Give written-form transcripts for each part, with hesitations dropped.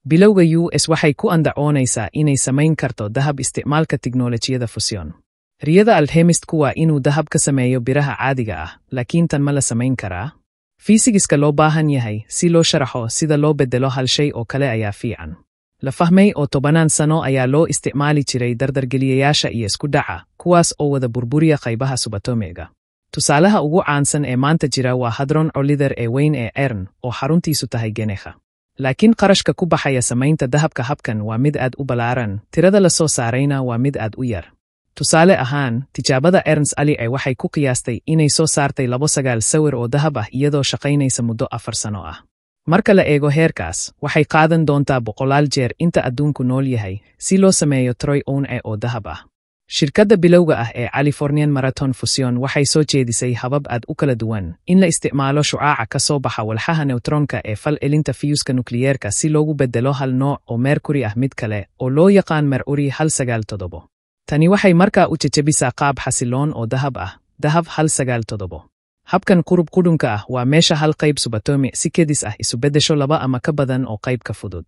Bilowga US waxay ku andacoonaysaa inay samayn karto dahab isticmaalka tiknoolajiyada fusion. Riyada alchemistku waa inuu dahab ka sameeyo biraha caadiga ah, laakiin tan ma la samayn karaa? Fiisigiska loo baahan yahay si loo sharaxo sida loo beddelo hal shay oo kale ayaa fiican. La fahmay oo 10 sano ayaa loo isticmaali jiray dardargeliyayaasha iyo isku dhaca, kuwaas oo wada burburiya qaybaha subatomiga. Tusaalaha ugu caansan ee maanta jira waa Hadron Collider ee weyn ee CERN oo xaruntiisu tahay Geneha. Laakiin qarashka ku baxaya samaynta dahabka habkan waa mid aad u ballaaran, tirada la soo saarayna waa mid aad u yar. Tusaale ahaan, tijaabada Ernst Allee waxay ku qiyaastay inay soo saartay 29 sawir oo dahab ah iyadoo shaqaynaysa muddo 4 sano ah. Marka la eego heerkaas, waxay qaadan doontaa 100 jeer inta adduunku nool yahay si loo sameeyo troy ounce oo dahab ah. Shirkadda bilowga ah ee Californian Marathon Fusion waxay soo jeedisay habab aad u kala duwan in la isticmaalo shucaaca ka soo baxa walxaha neutronka ee fal-celinta fiyuuska nukliyeerka si loogu beddelo hal nooc oo mercury ah mid kale oo loo yaqaan mercury 197. Tani waxay markaa u jejebisaa qaab xasiloon oo dahab ah, dahab 197. Habkan qurub qudhunka ah waa meesha hal qayb subatomi si kedis ah isu beddesho 2 ama ka badan oo qayb ka fudud.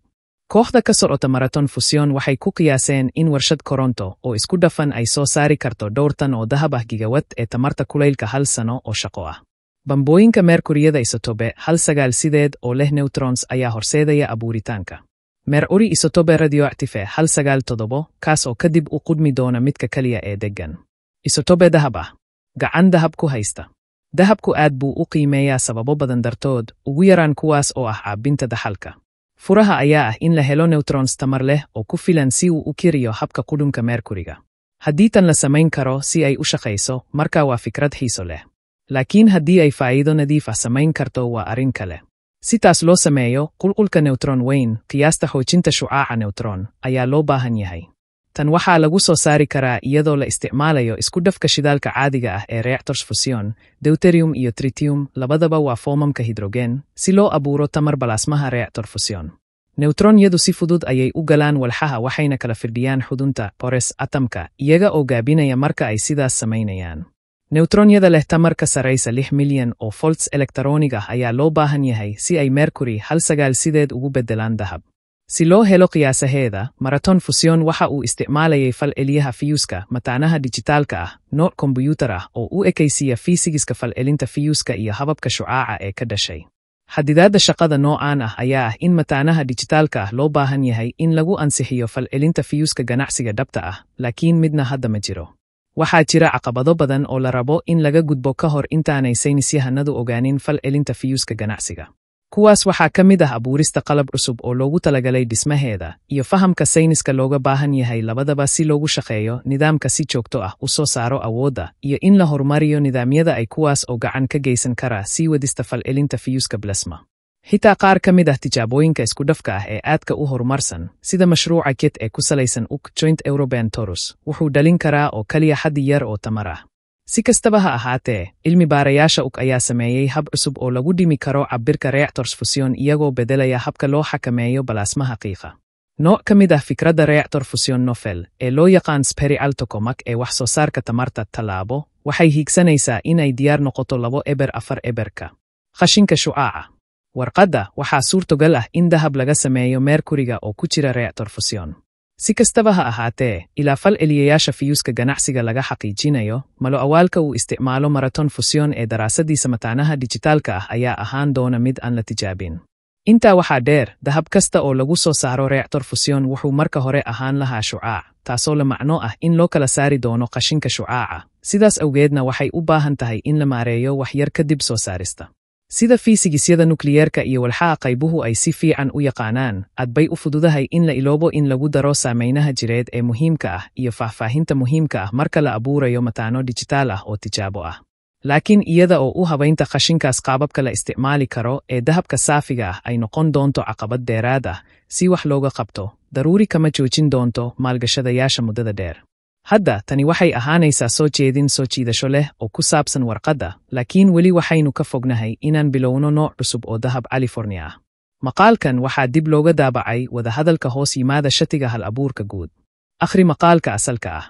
Kooxda ka socota Marathon Fusion waxay ku qiyaaseen in warshad koronto oo isku dhafan ay soo saari karto 2 tan oo dahab ah gigawatt ee tamarta kulaylka 1 sano oo shaqo ah. Bambooyinka mercuryada isotope 198 oo leh neutrons ayaa horseedaya abuuritaanka mercury isotope radioactive 197, kaas oo kadib u qudmi doona midka kaliya ee deggan. Isotope dahab ah. Gacan dahab ku haysta. Dahabku aad buu u qiimeeyaa sababo badan dartood, ugu yaraan kuwaas oo ah caabinta daxalka. Furaha ayaa ah in la helo neutrons tamar leh oo ku filan si uu u kiriyo habka qudhunka mercuryga. Haddii tan la samayn karo si ay u shaqayso, markaa waa fikrad xiiso leh. Laakiin haddii ay faa'iido nadiif ah samayn karto waa arrin kale. Si taas loo sameeyo, qulqulka neutron weyn, qiyaasta xoojinta shucaaca neutron, ayaa loo baahan yahay. Tan waxaa lagu soo saari karaa iyadoo la isticmaalayo isku dhafka shidaalka caadiga ah ee reactors fusion, deuterium iyo tritium, labadaba waa foomamka hidrogen, si loo abuuro tamar balaasmaha reactor fusion. Neutronyadu si fudud ayay u galaan walxaha waxayna kala firdhiyaan xudunta pores atomka, iyaga oo gaabinaya marka ay sidaas samaynayaan. Neutronyada leh tamar ka saraysa 6 milyan oo volts elektaroonig ah ayaa loo baahan yahay si ay mercury 198 ugu beddelaan dahab. Si loo helo qiyaasaheeda, Marathon Fusion waxa uu isticmaalayay fal-celiyaha fiyuuska mataanaha dijitaalka ah, nooc kombuyuutar ah oo u ekaysiiya fiisigiska fal-celinta fiyuuska iyo hababka shucaaca ee ka dhashay. Xadidaadda shaqada noocaan ah ayaa ah in mataanaha dijitaalka ah loo baahan yahay in lagu ansixiyo fal-celinta fiyuuska ganacsiga dhabta ah, laakiin midna hadda ma jiro. Waxaa jira caqabado badan oo la rabo in laga gudbo ka hor intaanay saynisyahanadu ogaanin fal-celinta fiyuuska ganacsiga. Kuwaas waxaa ka mid ah abuurista qalab cusub oo loogu talagalay dhismaheeda, iyo fahamka sayniska looga baahan yahay labadaba si loogu shaqeeyo nidaamka si joogto ah u soo saaro awoodda, iyo in la horumariyo nidaamyada ay kuwaas oo gacan ka geysan kara sii wadista fal-celinta fiyuuska plasma. Xitaa qaar ka mid ah tijaabooyinka isku dhafka ah ee aadka u horumarsan, sida mashruuca KIT ee ku salaysan UK Joint European Torus, wuxuu dhalin karaa oo kaliya xaddi yar oo tamar ah. Si kastaba ha ahaatee, cilmi baarayaasha UK ayaa sameeyey hab cusub oo lagu dhimi karo cabbirka reactors fusion iyagoo beddelaya habka loo xakameeyo balaasmaha qiiqa. Nooc ka mid ah fikradda reactor fusion novel ee loo yaqaan spherical tokamak ee wax soo saarka tamarta tallaabo, waxay hiigsanaysaa in ay diyaar noqoto 2-4 eberka. Qashinka shucaaca. Warqadda waxaa suurtogal ah in dahab laga sameeyo mercuryga oo ku jira reactor fusion. Si kastaba ha ahaatee, ilaa fal-celiyayaasha fiyuuska ganacsiga laga xaqiijinayo, malo awaalka uu isticmaalo Marathon Fusion ee daraasadiisa mataanaha dijitaalka ah ayaa ahaan doona mid aan la tijaabin. Intaa waxaa dheer, dahab kasta oo lagu soo saaro reactor fusion wuxuu marka hore ahaan lahaa shucaac, taasoo la macno ah in loo kala saari doono qashinka shucaaca. Sidaas awgeedna waxay u baahan tahay in la maareeyo wax yar kadib soo saarista. Sida fiisigisyada nukliyeerka iyo walxaha qaybuhu ay si fiican u yaqaanaan, aad bay u fududahay in la iloobo in lagu daro saameynaha jireed ee muhiimka ah iyo faahfaahinta muhiimka ah marka la abuurayo mataano dijitaal ah oo tijaabo ah. Laakiin iyada oo u habaynta qashinkaas qaababka la isticmaali karo ee dahabka saafiga ah ay noqon doonto caqabad dheeraad ah, si wax looga qabto, daruuri kama joojin doonto maalgashadayaasha muddada dheer. Hadda, tani waxay ahaanaysaa soo jeedin soo jiidasho leh oo ku saabsan warqadda, laakiin weli waxaynu ka fognahay inaan bilowno nooc cusub oo dahab California ah. Maqaalkan waxaa dib looga daabacay wadahadalka hoos yimaada shatiga hal-abuurka guud. Akhri maqaalka asalka ah.